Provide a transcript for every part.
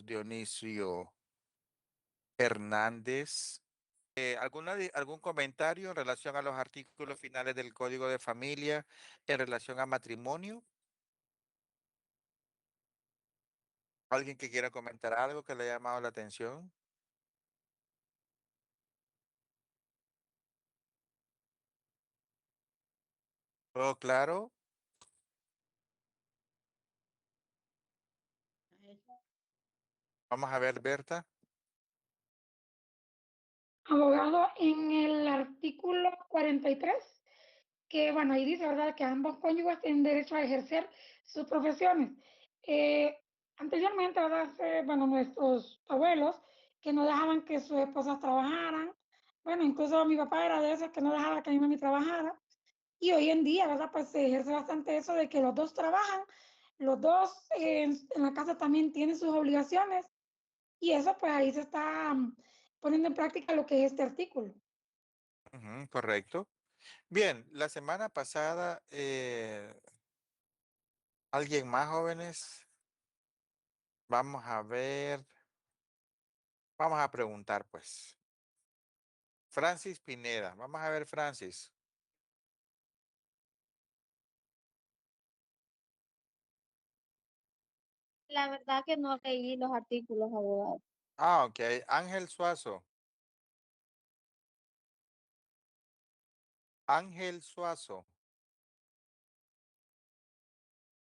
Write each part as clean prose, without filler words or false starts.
Dionisio Hernández. ¿Algún comentario en relación a los artículos finales del Código de Familia en relación a matrimonio? ¿Alguien que quiera comentar algo que le haya llamado la atención? ¿Todo claro? Vamos a ver, Berta. Abogado, en el artículo 43, que bueno, ahí dice, ¿verdad?, que ambos cónyuges tienen derecho a ejercer sus profesiones. Eh, Anteriormente, ¿verdad?, bueno, nuestros abuelos que no dejaban que sus esposas trabajaran, bueno, incluso mi papá era de esos que no dejaba que mi mami trabajara, y hoy en día, ¿verdad?, pues se ejerce bastante eso de que los dos trabajan, los dos en la casa también tienen sus obligaciones, y eso pues ahí se está poniendo en práctica lo que es este artículo. Ujú, correcto. Bien, la semana pasada, ¿alguien más, jóvenes? Vamos a ver, vamos a preguntar, pues. Francis Pineda, vamos a ver, Francis. La verdad que no leí los artículos, abogado. Ah, ok. Ángel Suazo. Ángel Suazo.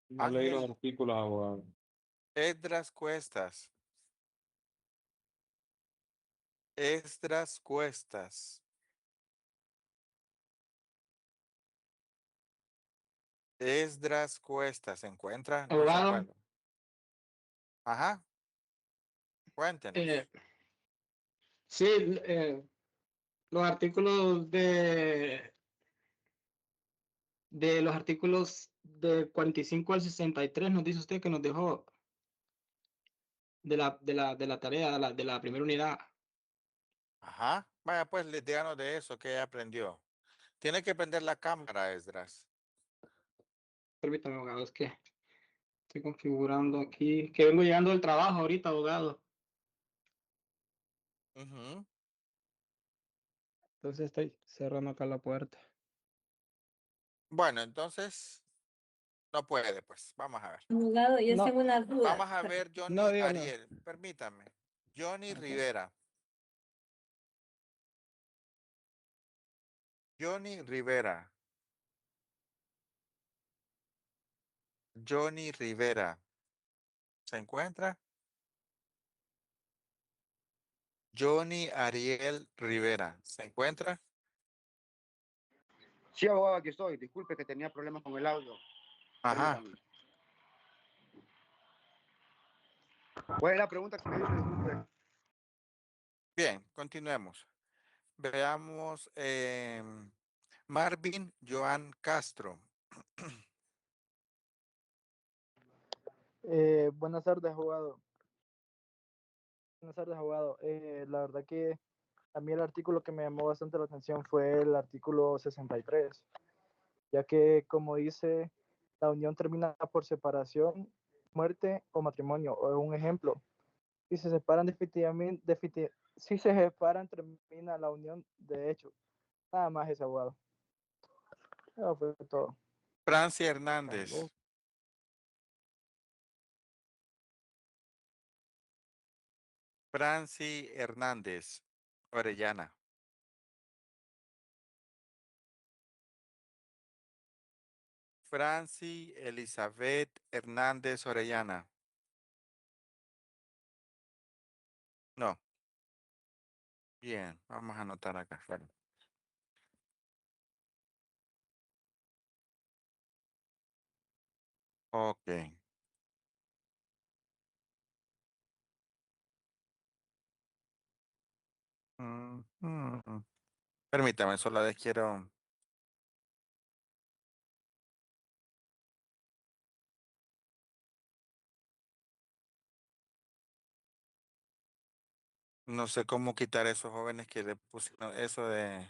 No leí los Ángel artículos, abogado. Esdras Cuestas. Esdras Cuestas. Esdras Cuestas. ¿Se encuentra? No se Abogado, encuentra. Ajá. eh, Cuéntenos. sí, los artículos de los artículos de 45 al 63 nos dice usted que nos dejó de la tarea de la primera unidad. Ajá. Vaya, pues, díganos de eso que aprendió. Tiene que prender la cámara, Esdras. Permítame, abogado, es que estoy configurando aquí, que vengo llegando del trabajo ahorita, abogado. Ujú. Entonces estoy cerrando acá la puerta. Bueno, entonces no puede, pues. Vamos a ver. Abogado, yo No, tengo una duda. Vamos a ver, no, Johnny dígame. Ariel. Permítame. Johnny Ok. Rivera. Johnny Rivera. Johnny Rivera. ¿Se encuentra? Johnny Ariel Rivera. ¿Se encuentra? Sí, abogado, aquí estoy. Disculpe que tenía problemas con el audio. Ajá. Permítame. ¿Cuál es la pregunta que me hizo? Disculpe. Bien, continuemos. Veamos. Marvin Joan Castro. Buenas tardes, abogado. Buenas tardes, abogado. La verdad que a mí el artículo que me llamó bastante la atención fue el artículo 63, ya que como dice, la unión termina por separación, muerte o matrimonio. O un ejemplo, si se separan si se separan, termina la unión de hecho. Nada más ese, abogado. Eso fue todo. Francia Aló. Hernández. Franci Hernández. Orellana. Franci Elizabeth Hernández Orellana. No. Bien, vamos a anotar acá. Bueno. Ok. Mm, mm. Permítame, solo les quiero. No sé cómo quitar a esos jóvenes que le pusieron eso de.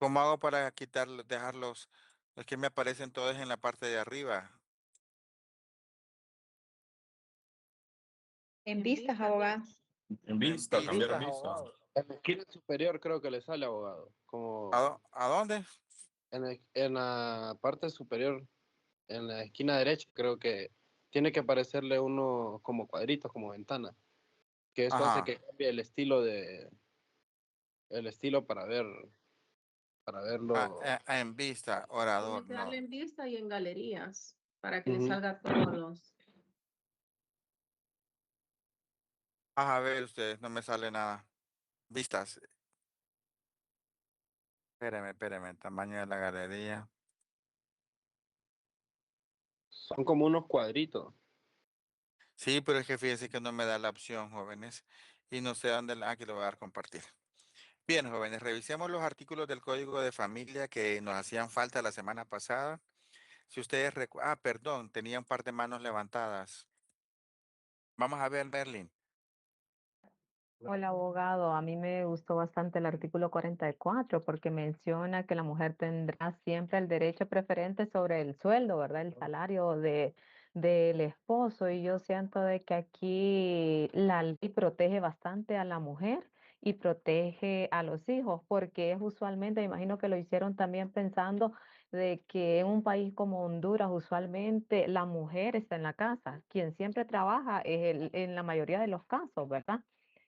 ¿Cómo hago para dejarlos? Es que me aparecen todos en la parte de arriba. En vistas, abogado. En vista, vista. cambiar en Vistas, vista. abogado. En la esquina superior creo que le sale abogado. Como ¿A dónde? en la parte superior, en la esquina derecha, creo que tiene que aparecerle uno como cuadritos, como ventana. Que eso hace Ajá. que cambie el estilo para verlo. En vista, orador, Tiene que darle no. en vista y en galerías para que le Ujú. salga todos los. A ver, ustedes, no me sale nada. Vistas. Espéreme, tamaño de la galería. Son como unos cuadritos. Sí, pero es que fíjense que no me da la opción, jóvenes. Y no sé dónde aquí lo voy a dar compartir. Bien, jóvenes, revisemos los artículos del Código de Familia que nos hacían falta la semana pasada. Si ustedes recuerdan, perdón, tenía un par de manos levantadas. Vamos a ver, Merlin. Hola, abogado. A mí me gustó bastante el artículo 44 porque menciona que la mujer tendrá siempre el derecho preferente sobre el sueldo, ¿verdad? El salario del esposo. Y yo siento de que aquí la ley protege bastante a la mujer y protege a los hijos, porque es usualmente, me imagino que lo hicieron también pensando de que en un país como Honduras, usualmente la mujer está en la casa. Quien siempre trabaja es en la mayoría de los casos, ¿verdad?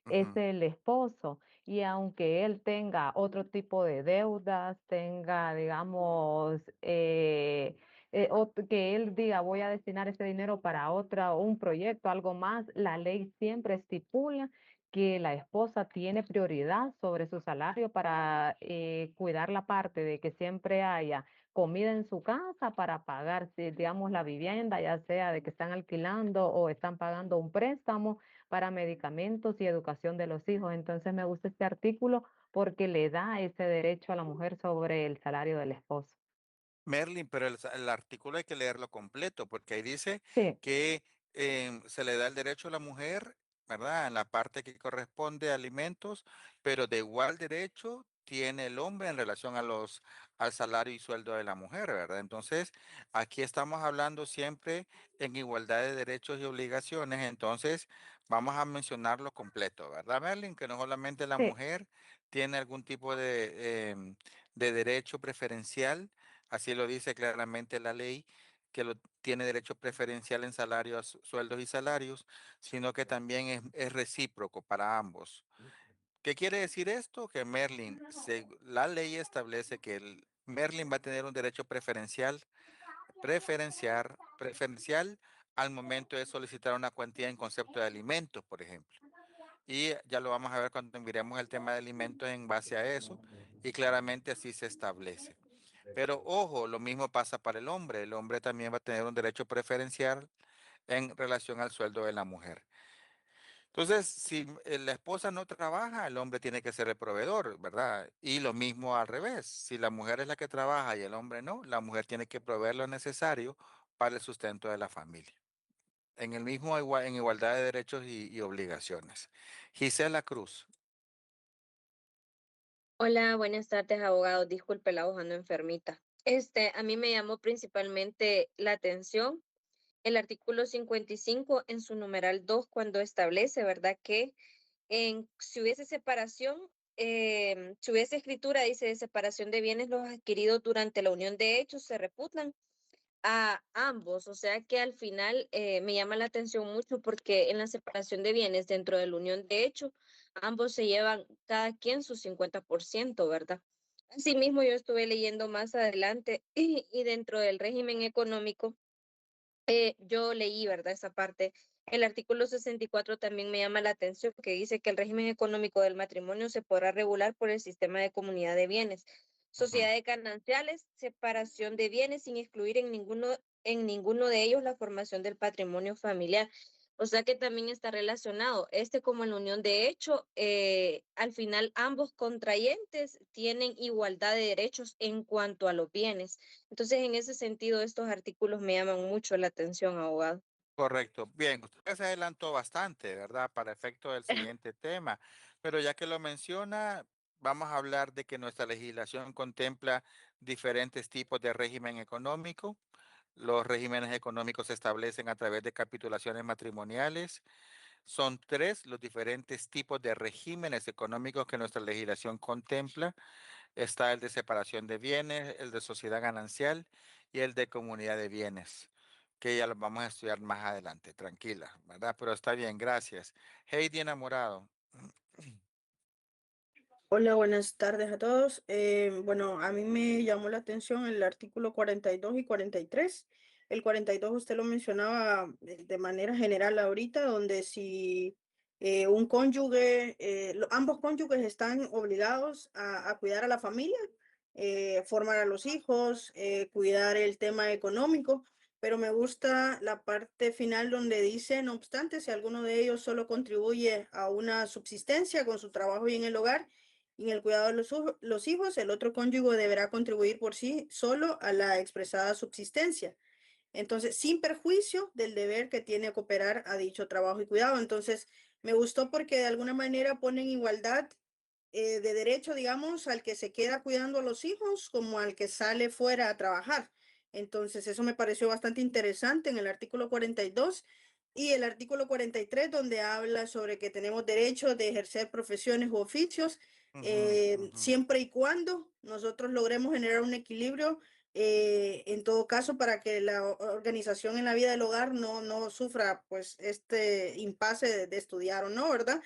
Es Ujú. el esposo. Y aunque él tenga otro tipo de deudas, tenga, digamos, que él diga, voy a destinar ese dinero para otra, un proyecto, algo más, la ley siempre estipula que la esposa tiene prioridad sobre su salario para cuidar la parte de que siempre haya comida en su casa para pagar, digamos, la vivienda, ya sea de que están alquilando o están pagando un préstamo para medicamentos y educación de los hijos. Entonces me gusta este artículo porque le da ese derecho a la mujer sobre el salario del esposo. Merlin, pero el artículo hay que leerlo completo, porque ahí dice Sí, que se le da el derecho a la mujer, ¿verdad? En la parte que corresponde a alimentos, pero de igual derecho tiene el hombre en relación al salario y sueldo de la mujer, ¿verdad? Entonces, aquí estamos hablando siempre en igualdad de derechos y obligaciones, entonces vamos a mencionarlo completo, ¿verdad, Merlin? Que no solamente la sí, mujer tiene algún tipo de derecho preferencial. Así lo dice claramente la ley, que tiene derecho preferencial en salarios, sueldos y salarios, sino que también es recíproco para ambos. ¿Qué quiere decir esto? Que Merlin, la ley establece que Merlin va a tener un derecho preferencial al momento de solicitar una cuantía en concepto de alimentos, por ejemplo. Y ya lo vamos a ver cuando miremos el tema de alimentos en base a eso, y claramente así se establece. Pero ojo, lo mismo pasa para el hombre. El hombre también va a tener un derecho preferencial en relación al sueldo de la mujer. Entonces, si la esposa no trabaja, el hombre tiene que ser el proveedor, ¿verdad? Y lo mismo al revés. Si la mujer es la que trabaja y el hombre no, la mujer tiene que proveer lo necesario para el sustento de la familia. En el mismo, en igualdad de derechos y obligaciones. Gisela Cruz. Hola, buenas tardes, abogado. Disculpe la hoja, no enfermita. A mí me llamó principalmente la atención el artículo 55 en su numeral 2 cuando establece, ¿verdad? Que si hubiese separación, si hubiese escritura, dice, de separación de bienes, los adquiridos durante la unión de hechos se reputan a ambos, o sea que al final me llama la atención mucho porque en la separación de bienes dentro de la unión de hecho, ambos se llevan cada quien su 50%, ¿verdad? Asimismo, yo estuve leyendo más adelante y dentro del régimen económico, yo leí, ¿verdad? Esa parte. El artículo 64 también me llama la atención porque dice que el régimen económico del matrimonio se podrá regular por el sistema de comunidad de bienes, Ujú. sociedades gananciales, separación de bienes sin excluir en ninguno de ellos la formación del patrimonio familiar. O sea que también está relacionado. Como en la unión de hecho, al final ambos contrayentes tienen igualdad de derechos en cuanto a los bienes. Entonces, en ese sentido, estos artículos me llaman mucho la atención, abogado. Correcto. Bien, usted se adelantó bastante, ¿verdad? Para efecto del siguiente tema. Pero ya que lo menciona, vamos a hablar de que nuestra legislación contempla diferentes tipos de régimen económico. Los regímenes económicos se establecen a través de capitulaciones matrimoniales. Son tres los diferentes tipos de regímenes económicos que nuestra legislación contempla. Está el de separación de bienes, el de sociedad ganancial y el de comunidad de bienes, que ya los vamos a estudiar más adelante, tranquila, ¿verdad? Pero está bien, gracias. Heidi Enamorado. Hola, buenas tardes a todos. Bueno, a mí me llamó la atención el artículo 42 y 43. El 42 usted lo mencionaba de manera general ahorita, donde si un cónyuge, ambos cónyuges están obligados a cuidar a la familia, formar a los hijos, cuidar el tema económico, pero me gusta la parte final donde dice, no obstante, si alguno de ellos solo contribuye a una subsistencia con su trabajo y en el hogar, y en el cuidado de los hijos, el otro cónyuge deberá contribuir por sí solo a la expresada subsistencia. Entonces, sin perjuicio del deber que tiene cooperar a dicho trabajo y cuidado. Entonces, me gustó porque de alguna manera ponen igualdad de derecho, digamos, al que se queda cuidando a los hijos como al que sale fuera a trabajar. Entonces, eso me pareció bastante interesante en el artículo 42 y el artículo 43, donde habla sobre que tenemos derecho de ejercer profesiones u oficios, siempre y cuando nosotros logremos generar un equilibrio, en todo caso, para que la organización en la vida del hogar no sufra pues este impasse de estudiar o no, ¿verdad?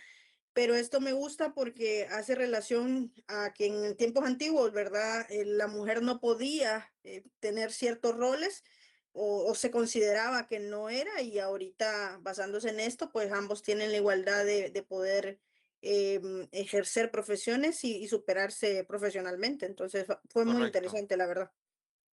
Pero esto me gusta porque hace relación a que en tiempos antiguos, ¿verdad? La mujer no podía tener ciertos roles o se consideraba que no era, y ahorita basándose en esto, pues ambos tienen la igualdad de poder ejercer profesiones y superarse profesionalmente. Entonces fue muy Correcto. interesante, la verdad.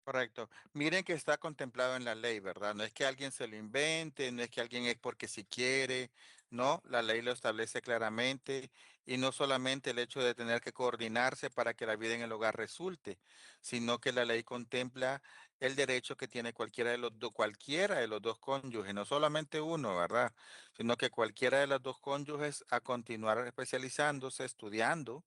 Correcto. Miren que está contemplado en la ley, ¿verdad? No es que alguien se lo invente, no es que alguien es porque si quiere, no, la ley lo establece claramente y no solamente el hecho de tener que coordinarse para que la vida en el hogar resulte, sino que la ley contempla el derecho que tiene cualquiera de los dos cónyuges, no solamente uno, ¿verdad? Sino que cualquiera de los dos cónyuges a continuar especializándose, estudiando,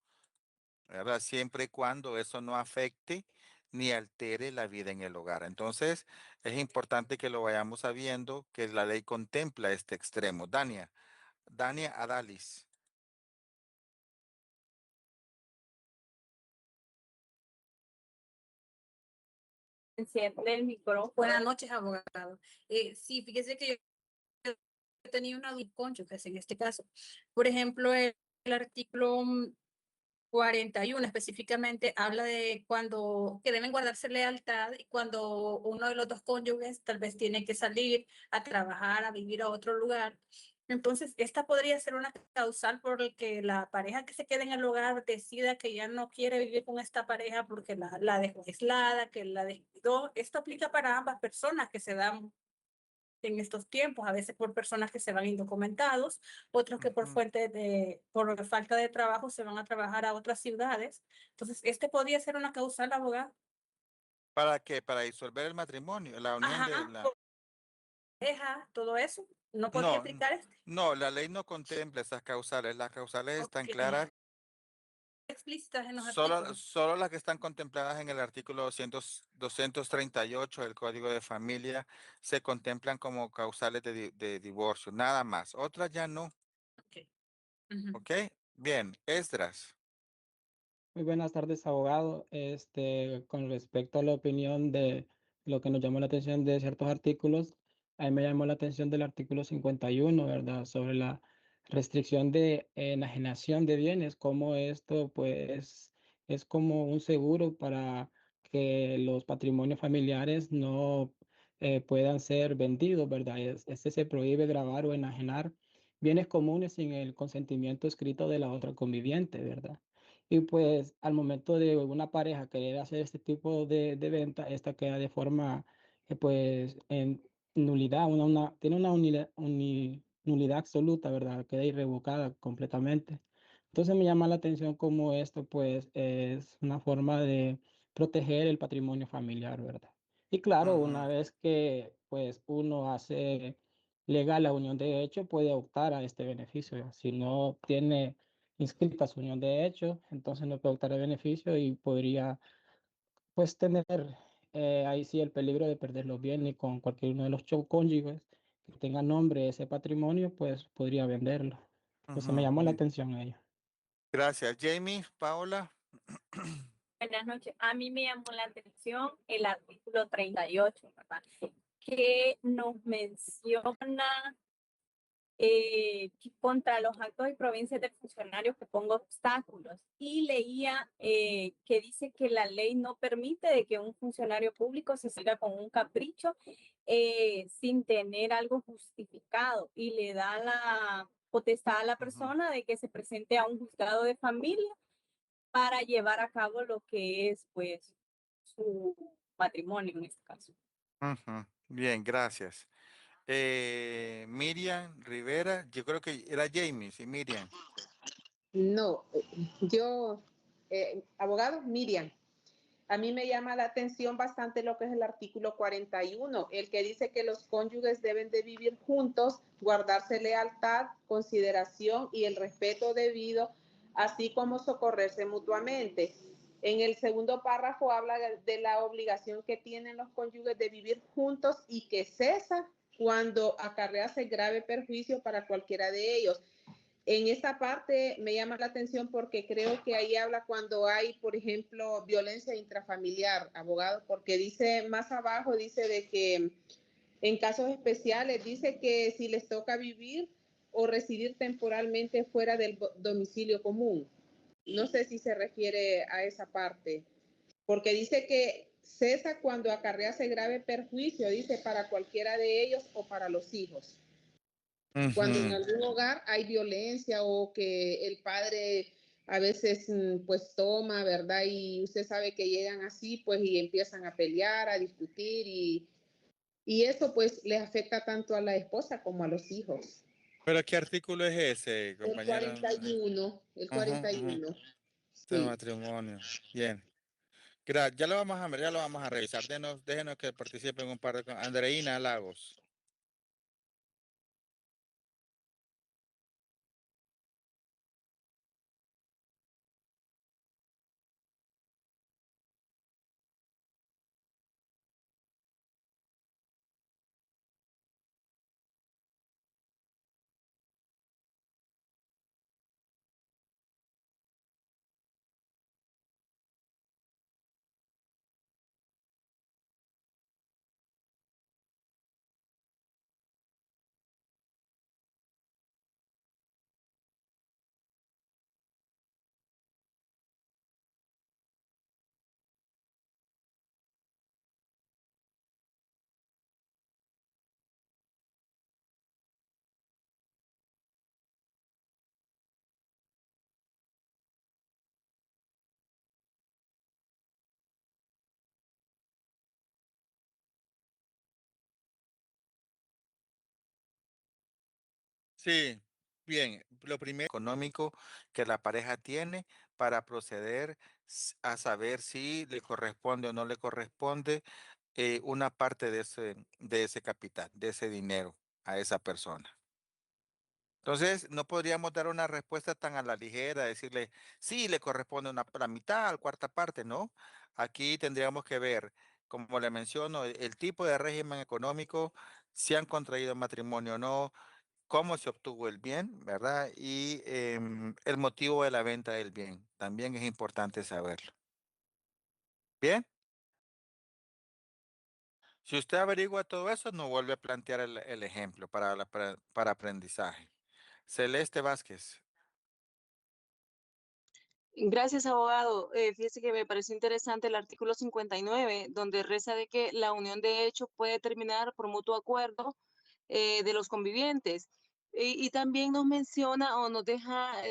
¿verdad? Siempre y cuando eso no afecte ni altere la vida en el hogar. Entonces, es importante que lo vayamos sabiendo que la ley contempla este extremo. Dania Adalis. Enciende el micrófono. Buenas noches, abogado. Sí, fíjese que yo tenía una duda cónyuges en este caso. Por ejemplo, el artículo 41 específicamente habla de cuando que deben guardarse lealtad y cuando uno de los dos cónyuges tal vez tiene que salir a trabajar, a vivir a otro lugar. Entonces, esta podría ser una causal por el que la pareja que se queda en el hogar decida que ya no quiere vivir con esta pareja porque la dejó aislada, que la descuidó. Esto aplica para ambas personas que se dan en estos tiempos, a veces por personas que se van indocumentados, otros que por falta de trabajo se van a trabajar a otras ciudades. Entonces, este podría ser una causal, abogado. ¿Para qué? Para disolver el matrimonio, la unión de Ajá, la... pareja, todo eso. ¿No podría No, aplicar este? no, la ley no contempla esas causales. Las causales están Ok. claras. Explícitas en los Solo, artículos. solo las que están contempladas en el artículo 238 del Código de Familia se contemplan como causales de divorcio, nada más. Otras ya no. Ok. Ujú. ¿Ok? Bien, Esdras. Muy buenas tardes, abogado. Con respecto a la opinión de lo que nos llamó la atención de ciertos artículos, a mí me llamó la atención del artículo 51, ¿verdad? Sobre la restricción de enajenación de bienes, cómo esto, pues, es como un seguro para que los patrimonios familiares no puedan ser vendidos, ¿verdad? Este se prohíbe grabar o enajenar bienes comunes sin el consentimiento escrito de la otra conviviente, ¿verdad? Y pues al momento de una pareja querer hacer este tipo de venta, esta queda de forma, pues, en nulidad, tiene una nulidad absoluta, ¿verdad? Queda irrevocada completamente. Entonces me llama la atención cómo esto, pues, es una forma de proteger el patrimonio familiar, ¿verdad? Y claro, una vez que, pues, uno hace legal la unión de hecho, puede optar a este beneficio. Si no tiene inscrita a su unión de hecho, entonces no puede optar a beneficio y podría pues tener ahí sí el peligro de perder los bienes con cualquier uno de los cónyuges que tenga nombre de ese patrimonio, pues podría venderlo. Entonces me Ujú. llamó la atención a ello. Gracias. Jamie, Paola. Buenas noches. A mí me llamó la atención el artículo 38, ¿verdad? Que nos menciona que contra los actos y provincias de funcionarios que ponga obstáculos. Y leía que dice que la ley no permite de que un funcionario público se siga con un capricho sin tener algo justificado y le da la potestad a la persona de que se presente a un juzgado de familia para llevar a cabo lo que es, pues, su matrimonio en este caso. Ujú. Bien, gracias. Miriam Rivera, yo creo que era Jamie, sí, Miriam. No, yo, abogado, Miriam, a mí me llama la atención bastante lo que es el artículo 41, el que dice que los cónyuges deben de vivir juntos, guardarse lealtad, consideración y el respeto debido, así como socorrerse mutuamente. En el segundo párrafo habla de la obligación que tienen los cónyuges de vivir juntos y que cesa cuando acarrease grave perjuicio para cualquiera de ellos. En esta parte me llama la atención porque creo que ahí habla cuando hay, por ejemplo, violencia intrafamiliar, abogado, porque dice más abajo, dice de que en casos especiales, dice que si les toca vivir o residir temporalmente fuera del domicilio común. No sé si se refiere a esa parte, porque dice que cesa cuando acarrease grave perjuicio, dice para cualquiera de ellos o para los hijos. Cuando en algún hogar hay violencia o que el padre a veces pues toma, ¿verdad? Y usted sabe que llegan así pues y empiezan a pelear, a discutir y eso pues les afecta tanto a la esposa como a los hijos. ¿Pero qué artículo es ese, El compañero? 41, el 41. De Sí. matrimonio. Bien. Ya lo vamos a ver, ya lo vamos a revisar. Déjenos que participen un par de... Andreina Lagos. Sí, bien. Lo primero económico que la pareja tiene para proceder a saber si le corresponde o no le corresponde una parte de ese capital, de ese dinero a esa persona. Entonces, no podríamos dar una respuesta tan a la ligera, decirle, sí, le corresponde la mitad, cuarta parte, ¿no? Aquí tendríamos que ver, como le menciono, el tipo de régimen económico, si han contraído matrimonio o no, cómo se obtuvo el bien, ¿verdad? Y el motivo de la venta del bien. También es importante saberlo. Bien, si usted averigua todo eso, nos vuelve a plantear el ejemplo para aprendizaje. Celeste Vázquez. Gracias, abogado. Fíjese que me pareció interesante el artículo 59, donde reza de que la unión de hecho puede terminar por mutuo acuerdo de los convivientes. Y también nos menciona o nos deja,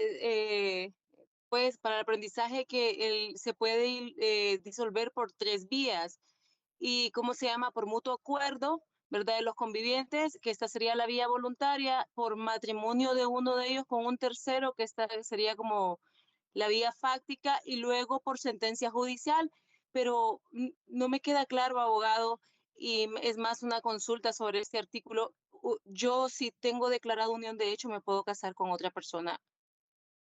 pues, para el aprendizaje que se puede disolver por 3 vías. ¿Y cómo se llama? Por mutuo acuerdo, ¿verdad? De los convivientes, que esta sería la vía voluntaria, por matrimonio de uno de ellos con un tercero, que esta sería como la vía fáctica, y luego por sentencia judicial, pero no me queda claro, abogado, y es más una consulta sobre este artículo. Yo, si tengo declarado unión de hecho, me puedo casar con otra persona.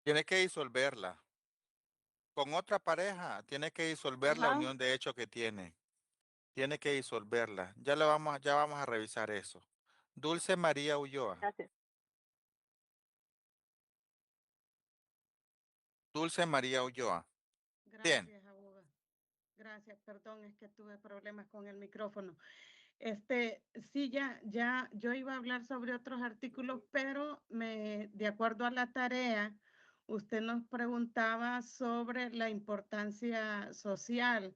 Tiene que disolverla. Con otra pareja, tiene que disolver la Ajá. unión de hecho que tiene. Tiene que disolverla. Ya vamos a revisar eso. Dulce María Ulloa. Gracias. Dulce María Ulloa. Bien. Gracias, abogado. Gracias, perdón, es que tuve problemas con el micrófono. Sí, yo iba a hablar sobre otros artículos, pero de acuerdo a la tarea, usted nos preguntaba sobre la importancia social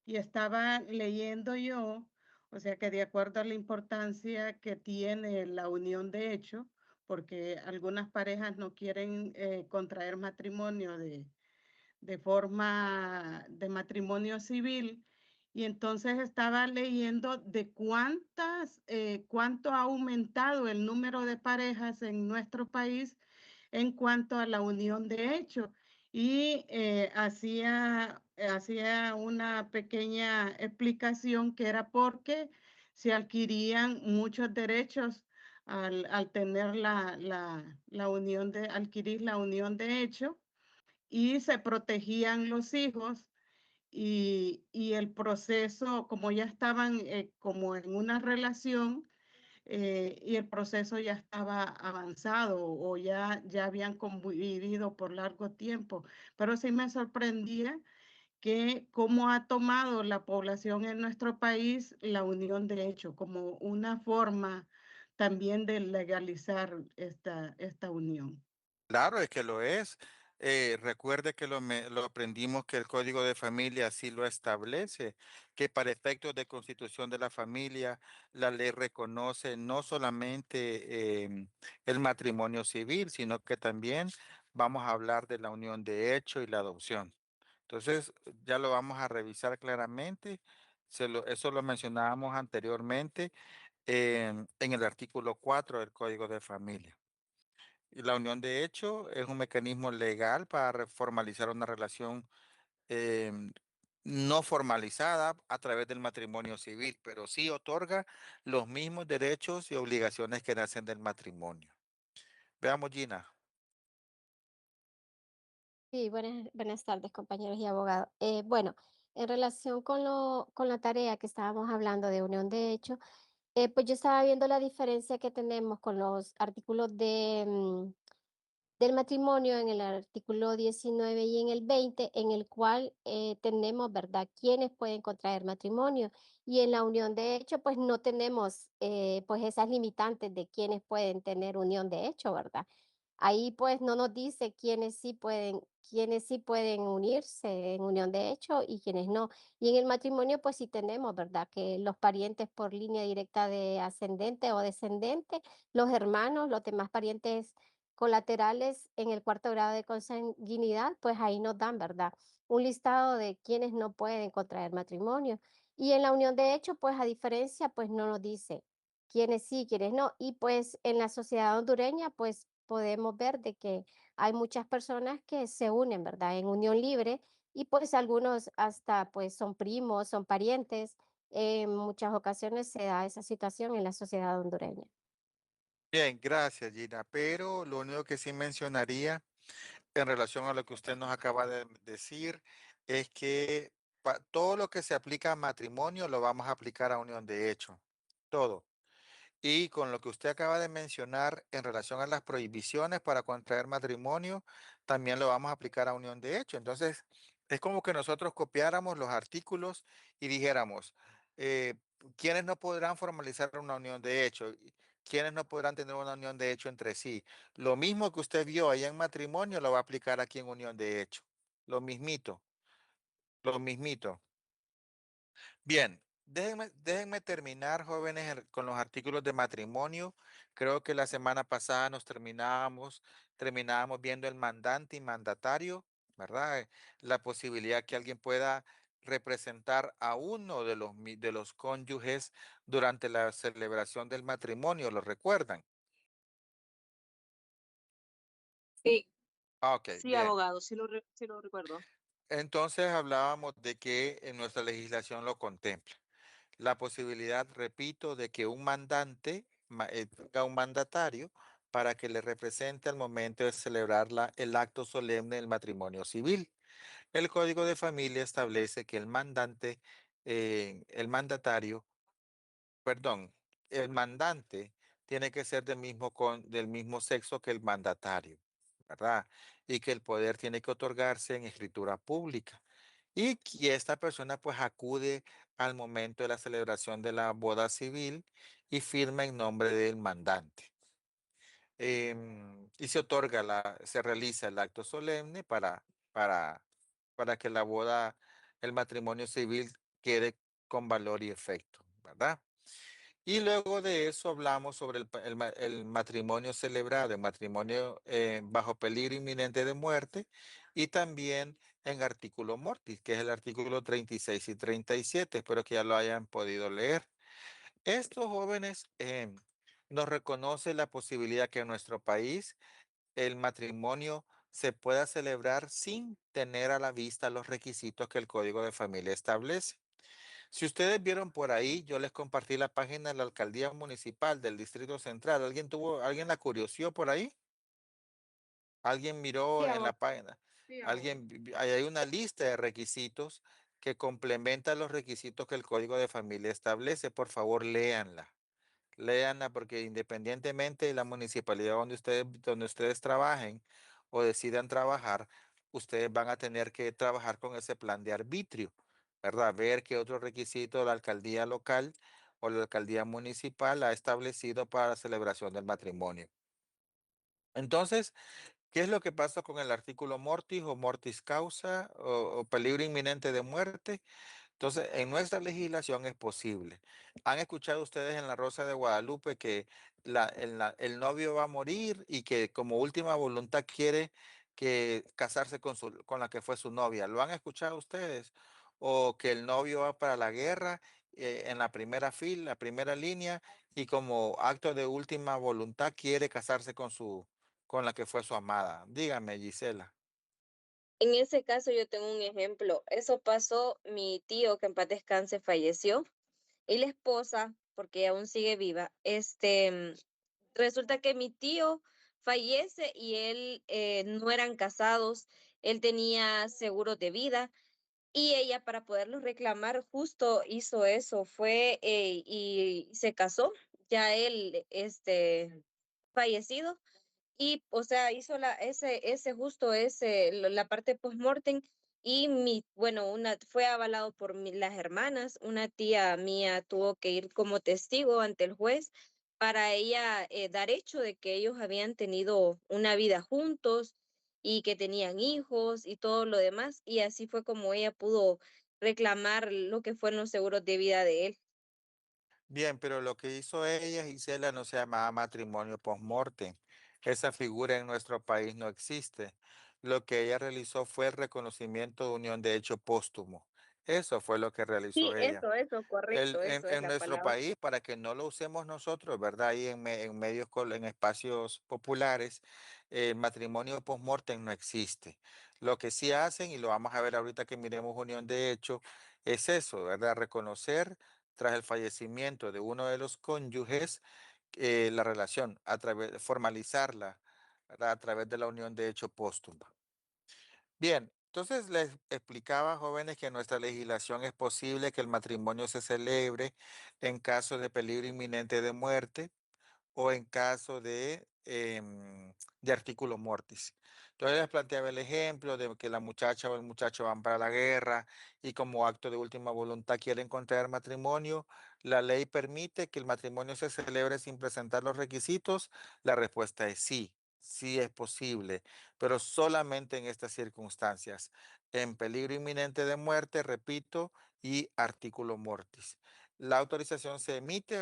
y estaba leyendo yo, o sea que de acuerdo a la importancia que tiene la unión de hecho, porque algunas parejas no quieren contraer matrimonio de forma de matrimonio civil. Y entonces estaba leyendo de cuánto ha aumentado el número de parejas en nuestro país en cuanto a la unión de hecho. Y hacía una pequeña explicación que era porque se adquirían muchos derechos al tener la unión adquirir la unión de hecho y se protegían los hijos y el proceso, como ya estaban como en una relación y el proceso ya estaba avanzado o ya habían convivido por largo tiempo. Pero sí me sorprendía que cómo ha tomado la población en nuestro país la unión de hecho como una forma también de legalizar esta unión. Claro, es que lo es. Recuerde que lo aprendimos que el Código de Familia así lo establece, que para efectos de constitución de la familia, la ley reconoce no solamente el matrimonio civil, sino que también vamos a hablar de la unión de hecho y la adopción. Entonces, ya lo vamos a revisar claramente. Eso lo mencionábamos anteriormente en el artículo 4 del Código de Familia. Y la unión de hecho es un mecanismo legal para formalizar una relación em, no formalizada a través del matrimonio civil, pero sí otorga los mismos derechos y obligaciones que nacen del matrimonio. Veamos, Gina. Sí, buenas tardes, compañeros y abogados. Bueno, en relación con la tarea que estábamos hablando de unión de hecho, pues yo estaba viendo la diferencia que tenemos con los artículos del matrimonio en el artículo 19 y en el 20, en el cual tenemos, ¿verdad?, quienes pueden contraer matrimonio. Y en la unión de hecho, pues no tenemos pues esas limitantes de quienes pueden tener unión de hecho, ¿verdad? Ahí pues no nos dice quiénes sí pueden unirse en unión de hecho y quiénes no. Y en el matrimonio pues sí tenemos, ¿verdad? Que los parientes por línea directa de ascendente o descendente, los hermanos, los demás parientes colaterales en el cuarto grado de consanguinidad, pues ahí nos dan, ¿verdad? Un listado de quienes no pueden contraer matrimonio. Y en la unión de hecho, pues a diferencia, pues no nos dice quiénes sí, quiénes no. Y pues en la sociedad hondureña, pues podemos ver de que hay muchas personas que se unen, ¿verdad? En unión libre y pues algunos hasta pues son primos, son parientes. En muchas ocasiones se da esa situación en la sociedad hondureña. Bien, gracias, Gina. Pero lo único que sí mencionaría en relación a lo que usted nos acaba de decir es que todo lo que se aplica a matrimonio lo vamos a aplicar a unión de hecho. Todo. Y con lo que usted acaba de mencionar en relación a las prohibiciones para contraer matrimonio, también lo vamos a aplicar a unión de hecho. Entonces, es como que nosotros copiáramos los artículos y dijéramos, eh, ¿quiénes no podrán formalizar una unión de hecho? ¿Quiénes no podrán tener una unión de hecho entre sí? Lo mismo que usted vio allá en matrimonio, lo va a aplicar aquí en unión de hecho. Lo mismito, lo mismito. Bien, déjenme terminar, jóvenes, con los artículos de matrimonio. Creo que la semana pasada terminábamos viendo el mandante y mandatario, ¿verdad? La posibilidad que alguien pueda representar a uno de los cónyuges durante la celebración del matrimonio, ¿lo recuerdan? Sí, Ah, ok, sí, bien. abogado, sí lo recuerdo. Entonces hablábamos de que en nuestra legislación lo contempla. La posibilidad, repito, de que un mandante tenga un mandatario para que le represente al momento de celebrar el acto solemne del matrimonio civil. El Código de Familia establece que el mandatario, perdón, el mandante tiene que ser del mismo sexo que el mandatario, ¿verdad? Y que el poder tiene que otorgarse en escritura pública. Y que esta persona pues acude al momento de la celebración de la boda civil y firma en nombre del mandante. Y se realiza el acto solemne para, para que la boda, el matrimonio civil quede con valor y efecto, ¿verdad? Y luego de eso hablamos sobre el matrimonio celebrado, el matrimonio bajo peligro inminente de muerte y también en artículo mortis, que es el artículo 36 y 37. Espero que ya lo hayan podido leer. Estos jóvenes nos reconoce la posibilidad que en nuestro país el matrimonio se pueda celebrar sin tener a la vista los requisitos que el Código de Familia establece. Si ustedes vieron por ahí, yo les compartí la página de la Alcaldía Municipal del Distrito Central. ¿Alguien la curiosió por ahí? ¿Alguien miró Sí, en la abogado. página? Sí, abogado. Ahí hay una lista de requisitos que complementa los requisitos que el Código de Familia establece. Por favor, léanla. Léanla porque independientemente de la municipalidad donde ustedes trabajen o decidan trabajar, ustedes van a tener que trabajar con ese plan de arbitrio, ¿verdad? Ver qué otro requisito la alcaldía local o la alcaldía municipal ha establecido para la celebración del matrimonio. Entonces, ¿qué es lo que pasa con el artículo mortis o mortis causa o peligro inminente de muerte? Entonces, en nuestra legislación es posible. ¿Han escuchado ustedes en la Rosa de Guadalupe que el novio va a morir y que como última voluntad quiere que casarse con la que fue su novia? ¿Lo han escuchado ustedes? O que el novio va para la guerra en la primera fila, la primera línea, y como acto de última voluntad quiere casarse con la que fue su amada. Dígame, Gisela. En ese caso yo tengo un ejemplo. Eso pasó, mi tío, que en paz descanse, falleció, y la esposa, porque aún sigue viva, resulta que mi tío fallece y él no eran casados, él tenía seguros de vida y ella para poderlos reclamar justo hizo eso, fue y se casó, ya él, fallecido y, o sea, hizo ese justo la parte post-mortem y bueno, fue avalado por las hermanas, una tía mía tuvo que ir como testigo ante el juez para ella dar hecho de que ellos habían tenido una vida juntos y que tenían hijos y todo lo demás, y así fue como ella pudo reclamar lo que fueron los seguros de vida de él. Bien, pero lo que hizo ella, Gisela, no se llamaba matrimonio post-mortem. Esa figura en nuestro país no existe. Lo que ella realizó fue el reconocimiento de unión de hecho póstumo. Eso fue lo que Sí, realizó ella. eso, correcto, eso es En la nuestro palabra. país, para que no lo usemos nosotros, ¿verdad? Ahí en medios, en espacios populares, el matrimonio post-mortem no existe. Lo que sí hacen, y lo vamos a ver ahorita que miremos unión de hecho, es eso, ¿verdad? Reconocer tras el fallecimiento de uno de los cónyuges la relación, formalizarla, ¿verdad? A través de la unión de hecho póstuma. Bien, entonces les explicaba, jóvenes, que en nuestra legislación es posible que el matrimonio se celebre en caso de peligro inminente de muerte o en caso de artículo mortis. Entonces les planteaba el ejemplo de que la muchacha o el muchacho van para la guerra y como acto de última voluntad quieren contraer matrimonio. La ley permite que el matrimonio se celebre sin presentar los requisitos. La respuesta es sí, sí es posible, pero solamente en estas circunstancias. En peligro inminente de muerte, repito, y artículo mortis. La autorización se emite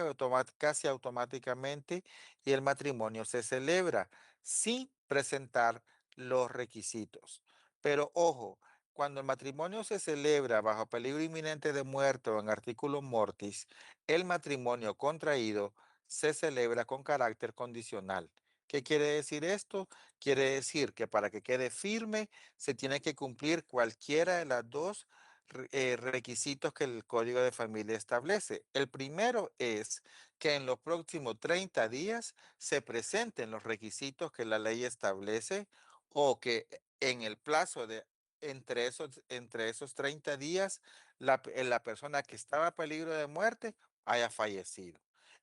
casi automáticamente y el matrimonio se celebra sin presentar los requisitos. Pero ojo, cuando el matrimonio se celebra bajo peligro inminente de muerte o en artículo mortis, el matrimonio contraído se celebra con carácter condicional. ¿Qué quiere decir esto? Quiere decir que para que quede firme se tiene que cumplir cualquiera de las dos requisitos que el Código de Familia establece. El primero es que en los próximos 30 días se presenten los requisitos que la ley establece o que en el plazo de entre esos 30 días la persona que estaba a peligro de muerte haya fallecido.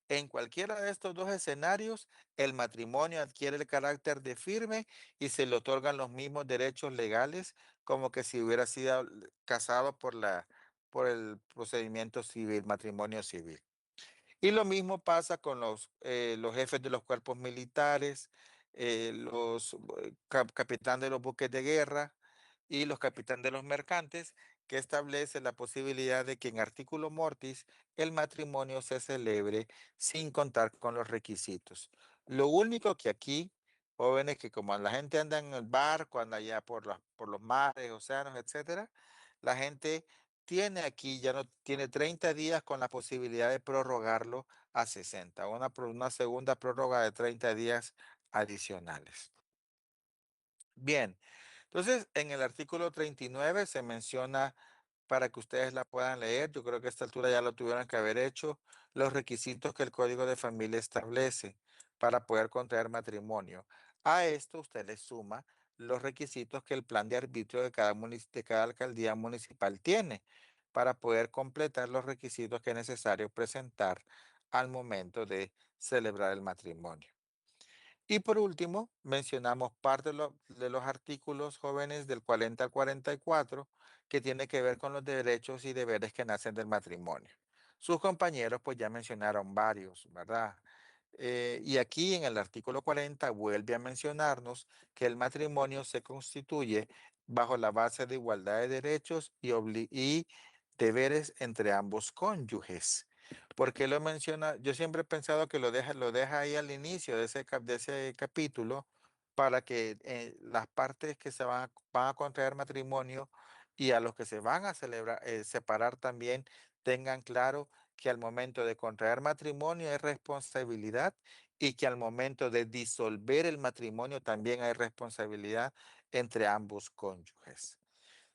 En cualquiera de estos dos escenarios, el matrimonio adquiere el carácter de firme y se le otorgan los mismos derechos legales como que si hubiera sido casado por el procedimiento civil, matrimonio civil. Y lo mismo pasa con los jefes de los cuerpos militares, los capitán de los buques de guerra y los capitán de los mercantes, que establece la posibilidad de que en artículo mortis el matrimonio se celebre sin contar con los requisitos. Lo único que aquí, jóvenes, que como la gente anda en el barco, anda allá por los mares, océanos, etcétera, la gente tiene aquí, ya no tiene 30 días con la posibilidad de prorrogarlo a 60, una segunda prórroga de 30 días adicionales. Bien, entonces en el artículo 39 se menciona, para que ustedes la puedan leer, yo creo que a esta altura ya lo tuvieron que haber hecho, los requisitos que el Código de Familia establece para poder contraer matrimonio. A esto usted le suma los requisitos que el plan de arbitrio de de cada alcaldía municipal tiene para poder completar los requisitos que es necesario presentar al momento de celebrar el matrimonio. Y por último, mencionamos parte de los artículos jóvenes del 40 al 44 que tiene que ver con los derechos y deberes que nacen del matrimonio. Sus compañeros pues ya mencionaron varios, ¿verdad? Y aquí en el artículo 40 vuelve a mencionarnos que el matrimonio se constituye bajo la base de igualdad de derechos y deberes entre ambos cónyuges. ¿Por qué lo menciona? Yo siempre he pensado que lo deja ahí al inicio de de ese capítulo para que las partes que van a contraer matrimonio y a los que se van a separar también tengan claro que al momento de contraer matrimonio hay responsabilidad y que al momento de disolver el matrimonio también hay responsabilidad entre ambos cónyuges.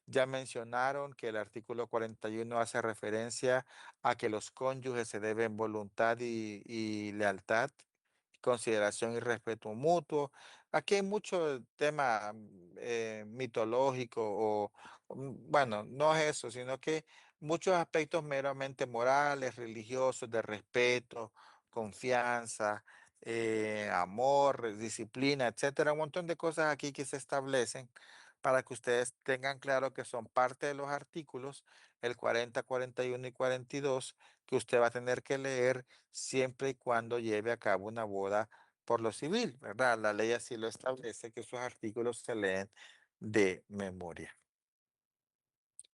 Ya mencionaron que el artículo 41 hace referencia a que los cónyuges se deben voluntad y lealtad, consideración y respeto mutuo. Aquí hay mucho tema mitológico bueno, no es eso, sino que muchos aspectos meramente morales, religiosos, de respeto, confianza, amor, disciplina, etcétera. Un montón de cosas aquí que se establecen para que ustedes tengan claro que son parte de los artículos, el 40, 41 y 42, que usted va a tener que leer siempre y cuando lleve a cabo una boda por lo civil, ¿verdad? La ley así lo establece, que esos artículos se leen de memoria.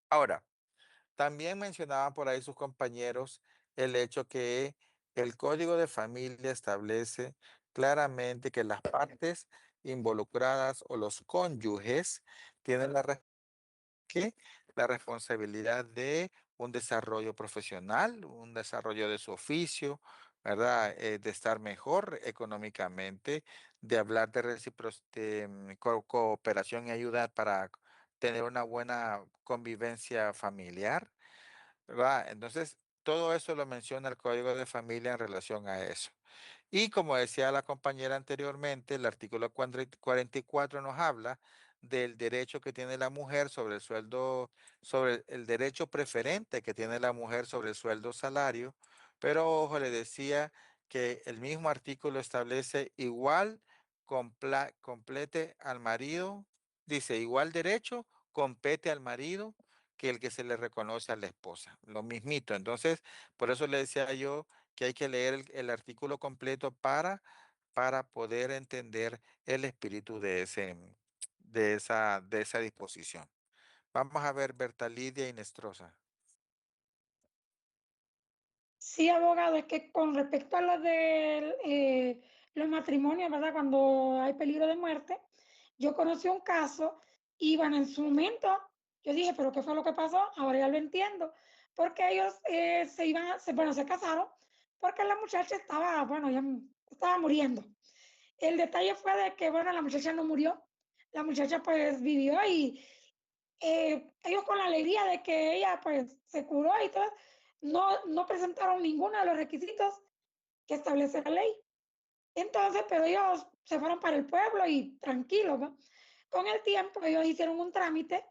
Ahora, también mencionaban por ahí sus compañeros el hecho que el Código de Familia establece claramente que las partes involucradas o los cónyuges tienen que la responsabilidad de un desarrollo profesional, un desarrollo de su oficio, ¿verdad? De estar mejor económicamente, de hablar de cooperación y ayuda para tener una buena convivencia familiar, ¿verdad? Entonces, todo eso lo menciona el Código de Familia en relación a eso. Y como decía la compañera anteriormente, el artículo 44 nos habla del derecho que tiene la mujer sobre el sueldo, sobre el derecho preferente que tiene la mujer sobre el sueldo salario, pero ojo, le decía que el mismo artículo establece igual complete al marido, dice igual derecho compete al marido que el que se le reconoce a la esposa, lo mismito. Entonces, por eso le decía yo que hay que leer el artículo completo para poder entender el espíritu de esa disposición. Vamos a ver Berta Lidia y Nestrosa. Sí, abogado, es que con respecto a lo de los matrimonios, ¿verdad? Cuando hay peligro de muerte, yo conocí un caso y bueno, en su momento yo dije, pero ¿qué fue lo que pasó? Ahora ya lo entiendo, porque ellos bueno, se casaron porque la muchacha estaba, bueno, ya estaba muriendo. El detalle fue de que, bueno, la muchacha no murió, la muchacha pues vivió ellos con la alegría de que ella pues se curó y todo, no presentaron ninguno de los requisitos que establece la ley. Entonces, pero ellos se fueron para el pueblo y tranquilos, ¿no? Con el tiempo ellos hicieron un trámite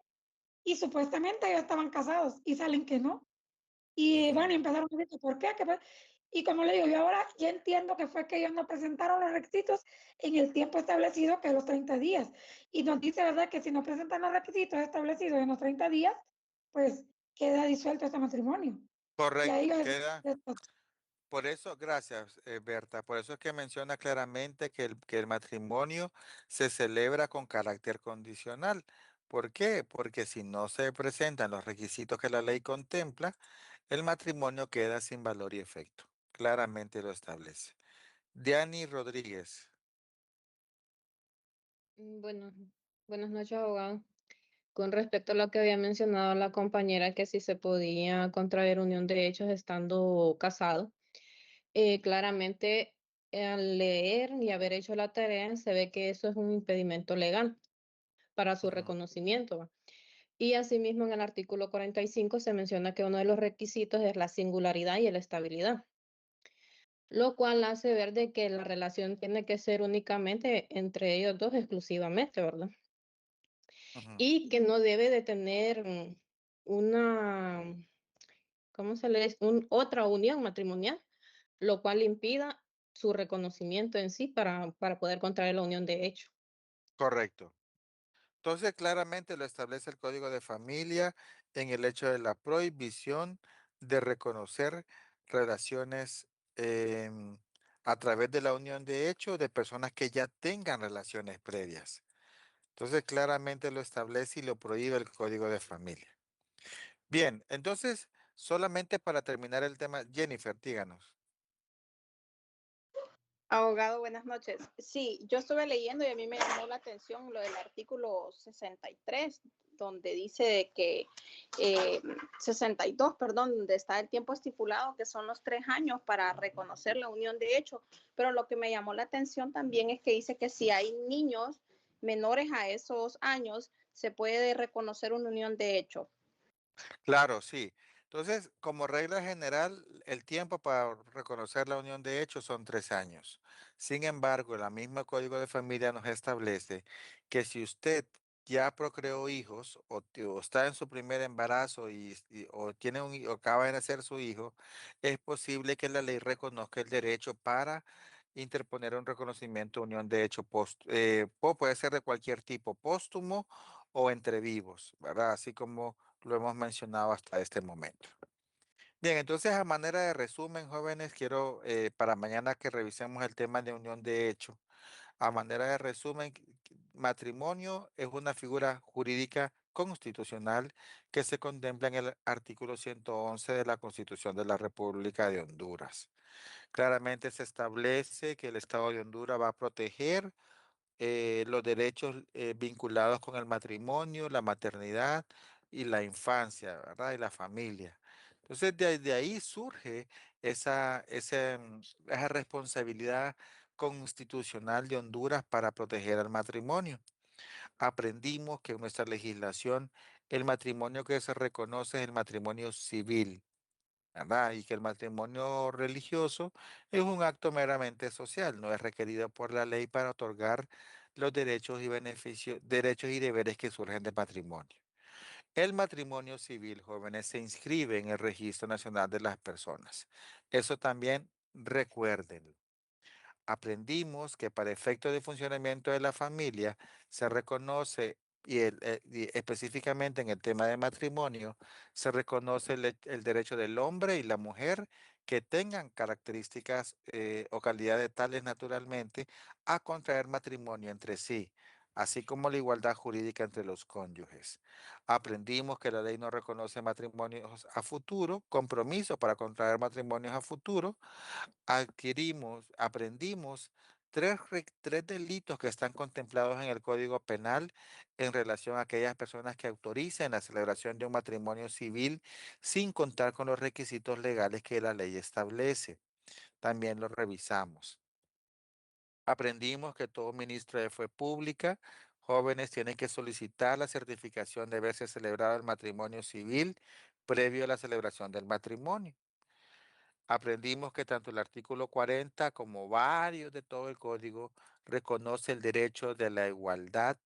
y supuestamente ellos estaban casados y salen que no. Y bueno, empezaron a decir, ¿por qué? Y como le digo, yo ahora ya entiendo que fue que ellos no presentaron los requisitos en el tiempo establecido, que es los 30 días. Y nos dice, ¿verdad?, que si no presentan los requisitos establecidos en los 30 días, pues queda disuelto este matrimonio. Y ahí Correcto, ellos... queda. Por eso, gracias, Berta. Por eso es que menciona claramente que el matrimonio se celebra con carácter condicional. ¿Por qué? Porque si no se presentan los requisitos que la ley contempla, el matrimonio queda sin valor y efecto. Claramente lo establece. Diany Rodríguez. Bueno, buenas noches, abogado. Con respecto a lo que había mencionado la compañera, que si se podía contraer unión de hechos estando casado, claramente al leer y haber hecho la tarea se ve que eso es un impedimento legal para su reconocimiento, ¿va? Y asimismo en el artículo 45 se menciona que uno de los requisitos es la singularidad y la estabilidad, lo cual hace ver de que la relación tiene que ser únicamente entre ellos dos exclusivamente, ¿verdad? Y que no debe de tener una, ¿cómo se le dice? Otra unión matrimonial, lo cual impida su reconocimiento en sí para poder contraer la unión de hecho. Correcto. Entonces, claramente lo establece el Código de Familia en el hecho de la prohibición de reconocer relaciones a través de la unión de hecho de personas que ya tengan relaciones previas. Entonces, claramente lo establece y lo prohíbe el Código de Familia. Bien, entonces, solamente para terminar el tema, Jennifer, díganos. Abogado, buenas noches. Sí, yo estuve leyendo y a mí me llamó la atención lo del artículo 63, donde dice que 62, perdón, donde está el tiempo estipulado, que son los 3 años para reconocer la unión de hecho. Pero lo que me llamó la atención también es que dice que si hay niños menores a esos años, se puede reconocer una unión de hecho. Claro, sí. Entonces, como regla general, el tiempo para reconocer la unión de hecho son 3 años. Sin embargo, el mismo Código de Familia nos establece que si usted ya procreó hijos o está en su primer embarazo o tiene o acaba de nacer su hijo, es posible que la ley reconozca el derecho para interponer un reconocimiento de unión de hecho puede ser de cualquier tipo, póstumo o entre vivos, ¿verdad? Así como lo hemos mencionado hasta este momento. Bien, entonces a manera de resumen, jóvenes, quiero para mañana que revisemos el tema de unión de hecho. A manera de resumen, matrimonio es una figura jurídica constitucional que se contempla en el artículo 111 de la Constitución de la República de Honduras. Claramente se establece que el Estado de Honduras va a proteger los derechos vinculados con el matrimonio, la maternidad y la infancia, ¿verdad? Y la familia. Entonces, de ahí surge esa responsabilidad constitucional de Honduras para proteger al matrimonio. Aprendimos que en nuestra legislación el matrimonio que se reconoce es el matrimonio civil, ¿verdad? Y que el matrimonio religioso es un acto meramente social, no es requerido por la ley para otorgar los derechos y beneficios, derechos y deberes que surgen del matrimonio. El matrimonio civil, jóvenes, se inscribe en el Registro Nacional de las Personas. Eso también recuérdenlo. Aprendimos que para efectos de funcionamiento de la familia se reconoce, y específicamente en el tema de matrimonio, se reconoce el derecho del hombre y la mujer que tengan características o calidades tales naturalmente a contraer matrimonio entre sí, así como la igualdad jurídica entre los cónyuges. Aprendimos que la ley no reconoce matrimonios a futuro, compromiso para contraer matrimonios a futuro. Aprendimos tres delitos que están contemplados en el Código Penal en relación a aquellas personas que autoricen la celebración de un matrimonio civil sin contar con los requisitos legales que la ley establece. También lo revisamos. Aprendimos que todo ministro de Fe Pública, jóvenes tienen que solicitar la certificación de haberse celebrado el matrimonio civil previo a la celebración del matrimonio. Aprendimos que tanto el artículo 40 como varios de todo el código reconoce el derecho de la igualdad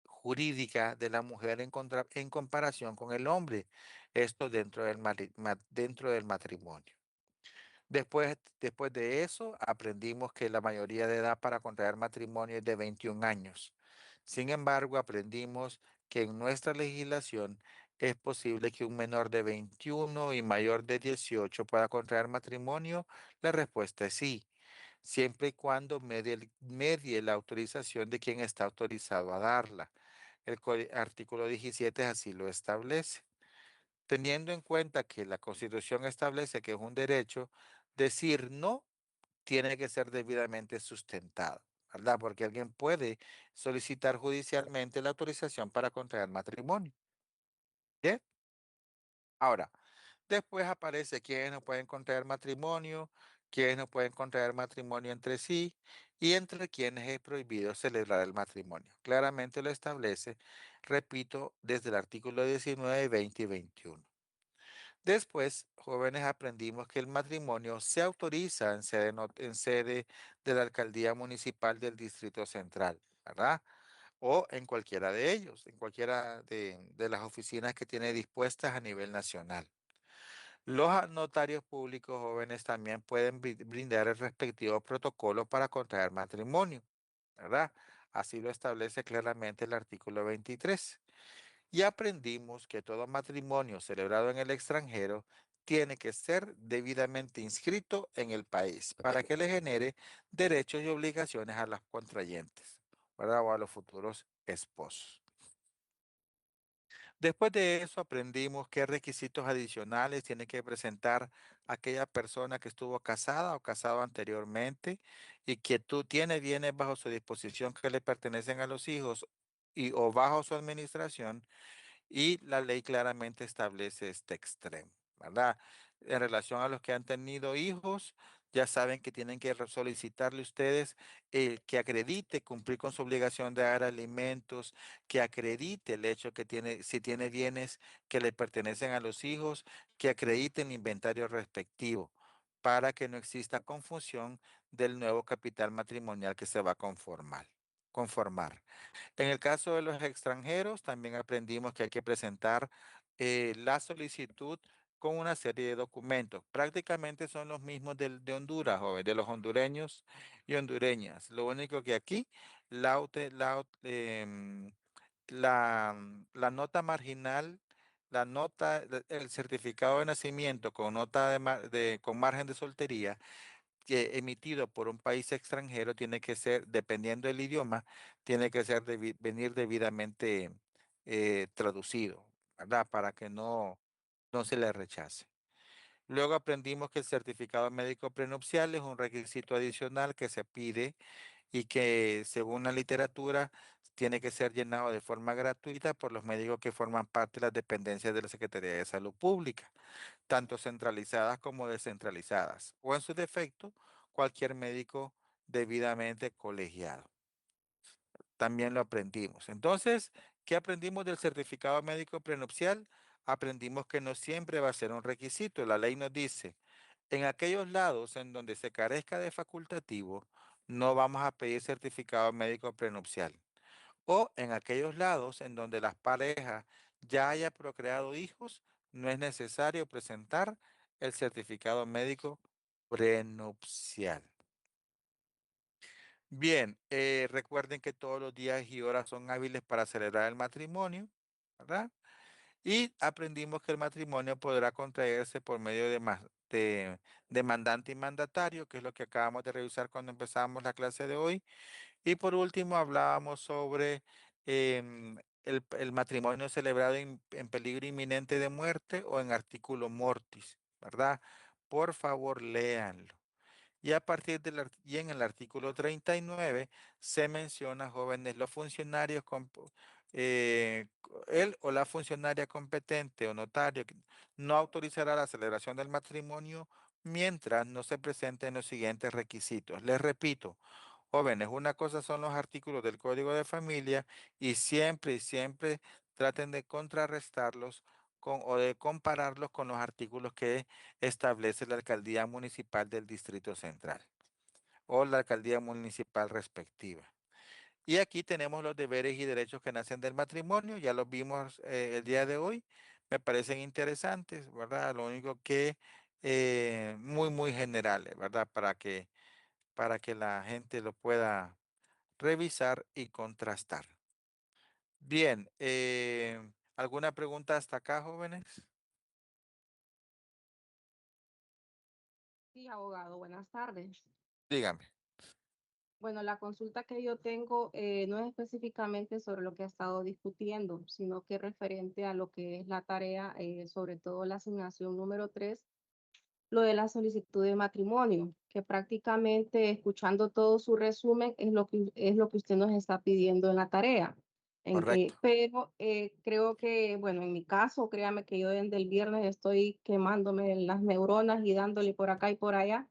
jurídica de la mujer en comparación con el hombre. Esto dentro dentro del matrimonio. Después de eso, aprendimos que la mayoría de edad para contraer matrimonio es de 21 años. Sin embargo, aprendimos que en nuestra legislación es posible que un menor de 21 y mayor de 18 pueda contraer matrimonio. La respuesta es sí, siempre y cuando medie la autorización de quien está autorizado a darla. El artículo 17 así lo establece. Teniendo en cuenta que la Constitución establece que es un derecho, decir no tiene que ser debidamente sustentado, ¿verdad? Porque alguien puede solicitar judicialmente la autorización para contraer matrimonio. ¿Bien? Ahora, después aparece quiénes no pueden contraer matrimonio, quiénes no pueden contraer matrimonio entre sí y entre quienes es prohibido celebrar el matrimonio. Claramente lo establece, repito, desde el artículo 19, 20 y 21. Después, jóvenes, aprendimos que el matrimonio se autoriza en sede de la alcaldía municipal del Distrito Central, ¿verdad? O en cualquiera de ellos, en cualquiera de las oficinas que tiene dispuestas a nivel nacional. Los notarios públicos jóvenes también pueden brindar el respectivo protocolo para contraer matrimonio, ¿verdad? Así lo establece claramente el artículo 23. Y aprendimos que todo matrimonio celebrado en el extranjero tiene que ser debidamente inscrito en el país para que le genere derechos y obligaciones a las contrayentes, ¿verdad? O a los futuros esposos. Después de eso aprendimos qué requisitos adicionales tiene que presentar aquella persona que estuvo casada o casado anteriormente y que tú tiene bienes bajo su disposición que le pertenecen a los hijos y o bajo su administración, y la ley claramente establece este extremo, ¿verdad? En relación a los que han tenido hijos, ya saben que tienen que solicitarle ustedes que acredite cumplir con su obligación de dar alimentos, que acredite el hecho que tiene, si tiene bienes que le pertenecen a los hijos, que acredite el inventario respectivo para que no exista confusión del nuevo capital matrimonial que se va a conformar. En el caso de los extranjeros, también aprendimos que hay que presentar la solicitud con una serie de documentos. Prácticamente son los mismos de Honduras, joven, de los hondureños y hondureñas. Lo único que aquí la, aute- la, aut- la nota marginal, el certificado de nacimiento con nota con margen de soltería que emitido por un país extranjero tiene que ser, dependiendo del idioma, tiene que ser venir debidamente traducido, ¿verdad? Para que no se le rechace. Luego aprendimos que el certificado médico prenupcial es un requisito adicional que se pide y que según la literatura tiene que ser llenado de forma gratuita por los médicos que forman parte de las dependencias de la Secretaría de Salud Pública, tanto centralizadas como descentralizadas, o en su defecto, cualquier médico debidamente colegiado. También lo aprendimos. Entonces, ¿qué aprendimos del certificado médico prenupcial? Aprendimos que no siempre va a ser un requisito. La ley nos dice, en aquellos lados en donde se carezca de facultativo, no vamos a pedir certificado médico prenupcial. O en aquellos lados en donde las parejas ya haya procreado hijos, no es necesario presentar el certificado médico prenupcial. Bien, recuerden que todos los días y horas son hábiles para celebrar el matrimonio, ¿verdad? Y aprendimos que el matrimonio podrá contraerse por medio de demandante y mandatario, que es lo que acabamos de revisar cuando empezamos la clase de hoy. Y por último, hablábamos sobre el matrimonio celebrado en peligro inminente de muerte o en artículo mortis, ¿verdad? Por favor, léanlo. Y a partir y en el artículo 39 se menciona, jóvenes, los funcionarios, él o la funcionaria competente o notario no autorizará la celebración del matrimonio mientras no se presenten los siguientes requisitos. Les repito, Jóvenes, una cosa son los artículos del Código de Familia y siempre traten de contrarrestarlos o de compararlos con los artículos que establece la alcaldía municipal del Distrito Central o la alcaldía municipal respectiva. Y aquí tenemos los deberes y derechos que nacen del matrimonio, ya los vimos el día de hoy, me parecen interesantes, ¿verdad? Lo único que muy generales, ¿verdad? Para que la gente lo pueda revisar y contrastar. Bien, ¿alguna pregunta hasta acá, jóvenes? Sí, abogado, buenas tardes. Dígame. Bueno, la consulta que yo tengo no es específicamente sobre lo que ha estado discutiendo, sino que referente a lo que es la tarea, sobre todo la asignación número 3, lo de la solicitud de matrimonio, que prácticamente escuchando todo su resumen es lo que usted nos está pidiendo en la tarea. Correcto. Pero creo que, bueno, en mi caso, créame que yo desde el viernes estoy quemándome las neuronas y dándole por acá y por allá,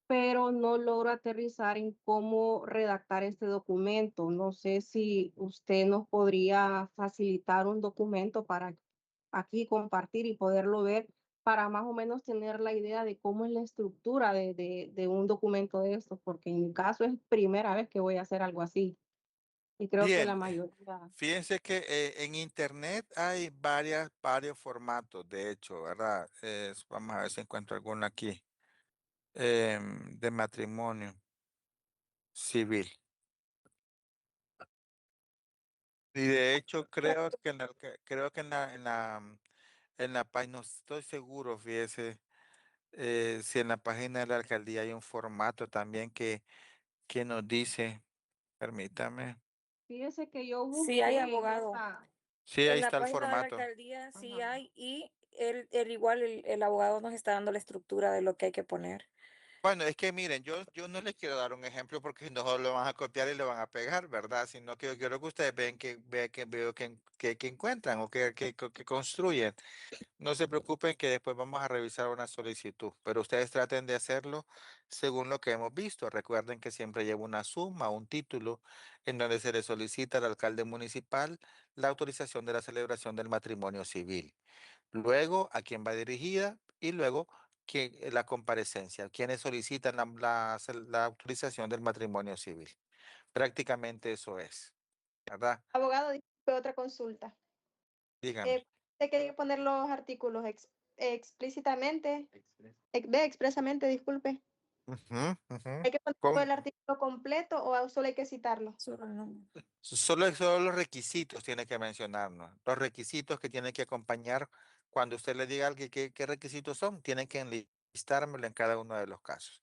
pero no logro aterrizar en cómo redactar este documento. No sé si usted nos podría facilitar un documento para aquí compartir y poderlo ver para más o menos tener la idea de cómo es la estructura de un documento de estos, porque en mi caso es primera vez que voy a hacer algo así. Y creo que la Bien, mayoría. fíjense que en internet hay varios formatos, de hecho, ¿verdad? Vamos a ver si encuentro alguno aquí, de matrimonio civil. Y de hecho creo que en la página, no estoy seguro, fíjese, si en la página de la alcaldía hay un formato también que nos dice, permítame. Fíjese que yo Sí hay busqué abogado. Sí, ahí En la está el página de la formato. alcaldía sí hay y el abogado nos está dando la estructura de lo que hay que poner. Bueno, es que miren, yo no les quiero dar un ejemplo porque no lo van a copiar y lo van a pegar, ¿verdad? Sino que yo quiero que ustedes veo que encuentran o que construyen. No se preocupen que después vamos a revisar una solicitud, pero ustedes traten de hacerlo según lo que hemos visto. Recuerden que siempre lleva una suma, un título, en donde se le solicita al alcalde municipal la autorización de la celebración del matrimonio civil. Luego, a quién va dirigida y luego la comparecencia, quienes solicitan la autorización del matrimonio civil. Prácticamente eso es, ¿verdad? Abogado, disculpe otra consulta. Dígame. ¿Usted quiere poner los artículos explícitamente? Expresamente, disculpe. Ujú, ujú. ¿Hay que poner todo Con- el artículo completo o solo hay que citarlo? Solo los requisitos tiene que mencionarnos. Los requisitos que tiene que acompañar cuando usted le diga a alguien qué requisitos son, tienen que enlistármelo en cada uno de los casos.